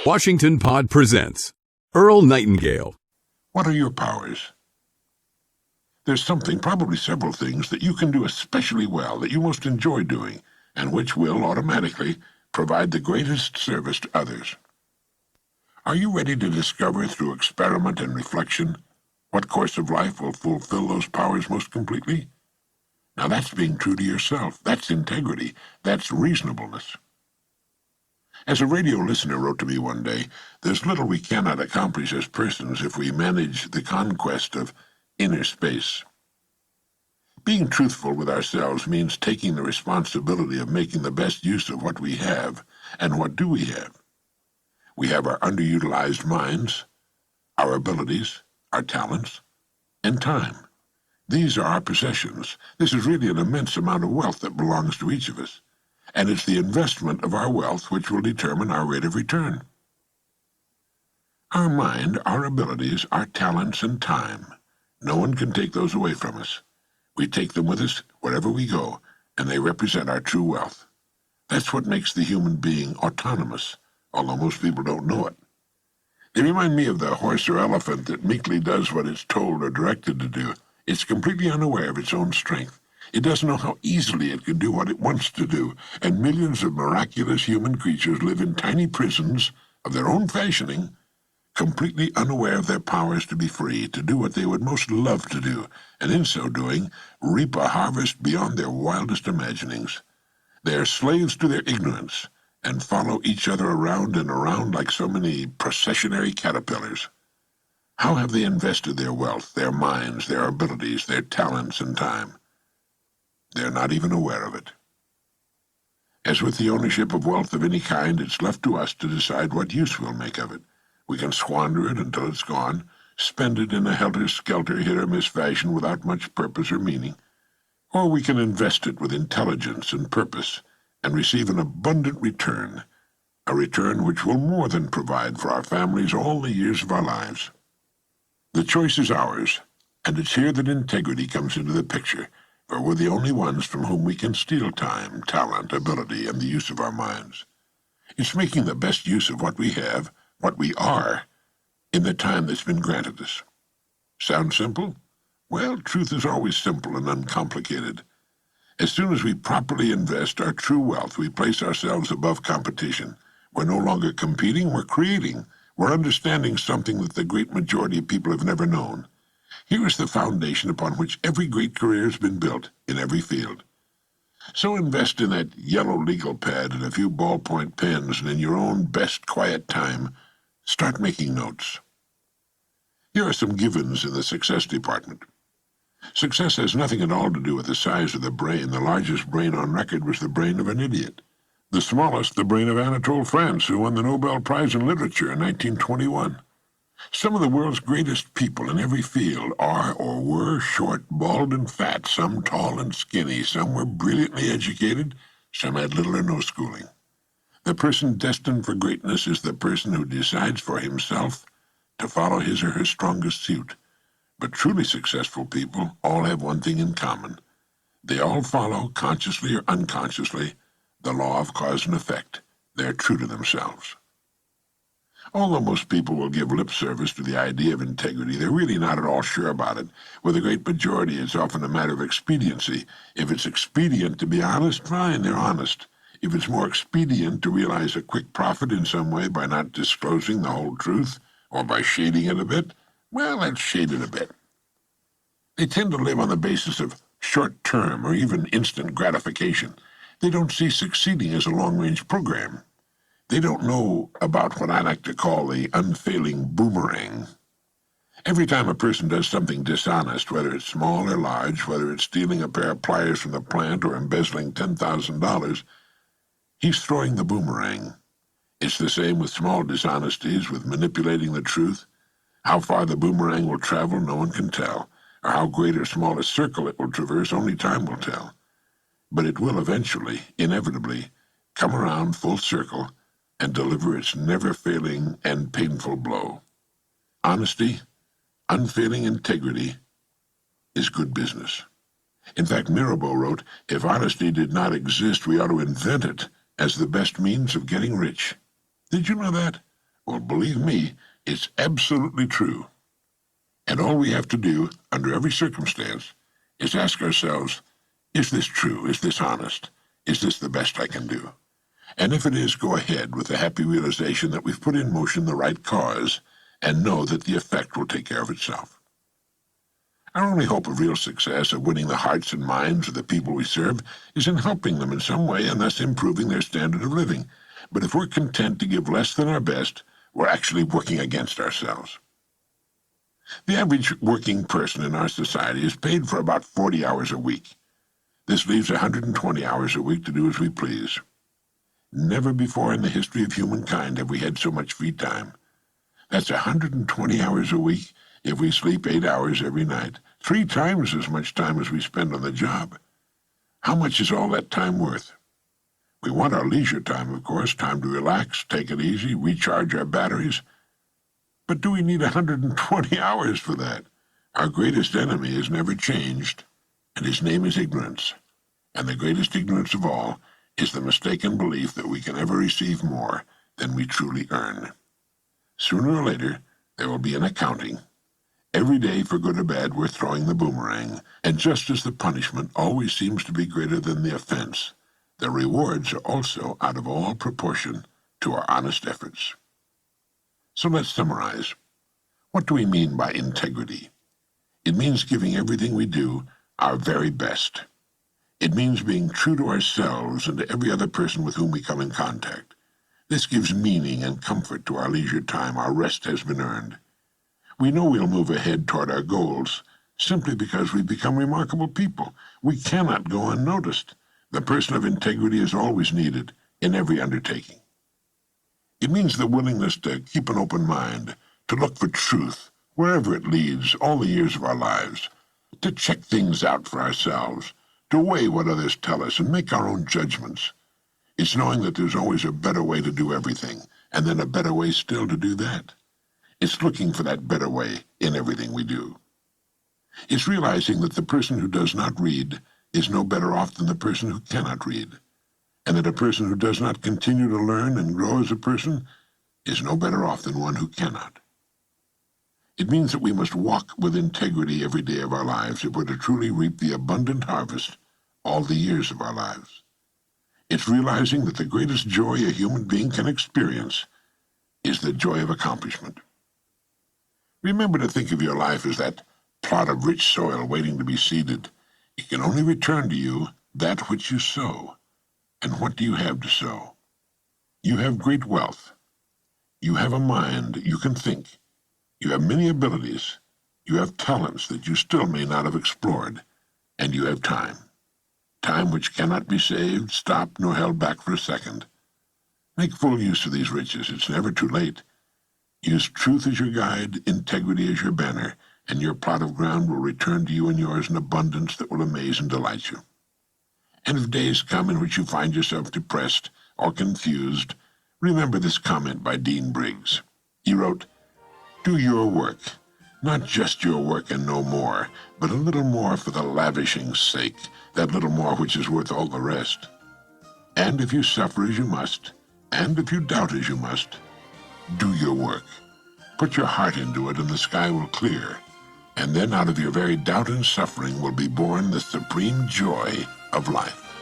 Washington Pod presents Earl Nightingale. What are your powers? There's something, probably several things, that you can do especially well, that you most enjoy doing, and which will automatically provide the greatest service to others. Are you ready to discover through experiment and reflection what course of life will fulfill those powers most completely? Now that's being true to yourself. That's integrity. That's reasonableness. As a radio listener wrote to me one day, there's little we cannot accomplish as persons if we manage the conquest of inner space. Being truthful with ourselves means taking the responsibility of making the best use of what we have. And what do we have? We have our underutilized minds, our abilities, our talents, and time. These are our possessions. This is really an immense amount of wealth that belongs to each of us. And it's the investment of our wealth which will determine our rate of return. Our mind, our abilities, our talents, and time. No one can take those away from us. We take them with us wherever we go, and they represent our true wealth. That's what makes the human being autonomous, although most people don't know it. They remind me of the horse or elephant that meekly does what it's told or directed to do. It's completely unaware of its own strength. It doesn't know how easily it can do what it wants to do, and millions of miraculous human creatures live in tiny prisons of their own fashioning, completely unaware of their powers to be free, to do what they would most love to do, and in so doing, reap a harvest beyond their wildest imaginings. They are slaves to their ignorance, and follow each other around and around like so many processionary caterpillars. How have they invested their wealth, their minds, their abilities, their talents, and time? They're not even aware of it. As with the ownership of wealth of any kind, it's left to us to decide what use we'll make of it. We can squander it until it's gone, spend it in a helter-skelter, hit-or-miss fashion without much purpose or meaning, or we can invest it with intelligence and purpose and receive an abundant return, a return which will more than provide for our families all the years of our lives. The choice is ours, and it's here that integrity comes into the picture, for we're the only ones from whom we can steal time, talent, ability, and the use of our minds. It's making the best use of what we have, what we are, in the time that's been granted us. Sound simple? Well, truth is always simple and uncomplicated. As soon as we properly invest our true wealth, we place ourselves above competition. We're no longer competing, we're creating. We're understanding something that the great majority of people have never known. Here is the foundation upon which every great career has been built, in every field. So invest in that yellow legal pad and a few ballpoint pens, and in your own best quiet time, start making notes. Here are some givens in the success department. Success has nothing at all to do with the size of the brain. The largest brain on record was the brain of an idiot. The smallest, the brain of Anatole France, who won the Nobel Prize in Literature in 1921. Some of the world's greatest people in every field are or were short, bald, and fat, some tall and skinny, some were brilliantly educated, some had little or no schooling. The person destined for greatness is the person who decides for himself to follow his or her strongest suit. But truly successful people all have one thing in common. They all follow, consciously or unconsciously, the law of cause and effect. They're true to themselves. Although most people will give lip service to the idea of integrity, they're really not at all sure about it. With a great majority, it's often a matter of expediency. If it's expedient to be honest, fine, they're honest. If it's more expedient to realize a quick profit in some way by not disclosing the whole truth, or by shading it a bit, well, let's shade it a bit. They tend to live on the basis of short-term or even instant gratification. They don't see succeeding as a long-range program. They don't know about what I like to call the unfailing boomerang. Every time a person does something dishonest, whether it's small or large, whether it's stealing a pair of pliers from the plant or embezzling $10,000, he's throwing the boomerang. It's the same with small dishonesties, with manipulating the truth. How far the boomerang will travel, no one can tell, or how great or small a circle it will traverse, only time will tell. But it will eventually, inevitably, come around full circle and deliver its never-failing and painful blow. Honesty, unfailing integrity, is good business. In fact, Mirabeau wrote, "If honesty did not exist, we ought to invent it as the best means of getting rich." Did you know that? Well, believe me, it's absolutely true. And all we have to do, under every circumstance, is ask ourselves, is this true? Is this honest? Is this the best I can do? And if it is, go ahead with the happy realization that we've put in motion the right cause and know that the effect will take care of itself. Our only hope of real success, of winning the hearts and minds of the people we serve, is in helping them in some way and thus improving their standard of living. But if we're content to give less than our best, we're actually working against ourselves. The average working person in our society is paid for about 40 hours a week. This leaves 120 hours a week to do as we please. Never before in the history of humankind have we had so much free time. That's 120 hours a week if we sleep 8 hours every night, 3 times as much time as we spend on the job. How much is all that time worth? We want our leisure time, of course, time to relax, take it easy, recharge our batteries. But do we need 120 hours for that? Our greatest enemy has never changed, and his name is ignorance. And the greatest ignorance of all is the mistaken belief that we can ever receive more than we truly earn. Sooner or later, there will be an accounting. Every day, for good or bad, we're throwing the boomerang, and just as the punishment always seems to be greater than the offense, the rewards are also out of all proportion to our honest efforts. So let's summarize. What do we mean by integrity? It means giving everything we do our very best. It means being true to ourselves and to every other person with whom we come in contact. This gives meaning and comfort to our leisure time. Our rest has been earned. We know we'll move ahead toward our goals simply because we've become remarkable people. We cannot go unnoticed. The person of integrity is always needed in every undertaking. It means the willingness to keep an open mind, to look for truth, wherever it leads, all the years of our lives, to check things out for ourselves, to weigh what others tell us and make our own judgments. It's knowing that there's always a better way to do everything, and then a better way still to do that. It's looking for that better way in everything we do. It's realizing that the person who does not read is no better off than the person who cannot read, and that a person who does not continue to learn and grow as a person is no better off than one who cannot. It means that we must walk with integrity every day of our lives if we're to truly reap the abundant harvest all the years of our lives. It's realizing that the greatest joy a human being can experience is the joy of accomplishment. Remember to think of your life as that plot of rich soil waiting to be seeded. It can only return to you that which you sow. And what do you have to sow? You have great wealth. You have a mind. You can think. You have many abilities. You have talents that you still may not have explored. And you have time. Time which cannot be saved, stopped, nor held back for a second. Make full use of these riches. It's never too late. Use truth as your guide, integrity as your banner, and your plot of ground will return to you and yours in abundance that will amaze and delight you. And if days come in which you find yourself depressed or confused, remember this comment by Dean Briggs. He wrote, "Do your work, not just your work and no more, but a little more for the lavishing's sake, that little more which is worth all the rest. And if you suffer as you must, and if you doubt as you must, do your work. Put your heart into it and the sky will clear, and then out of your very doubt and suffering will be born the supreme joy of life."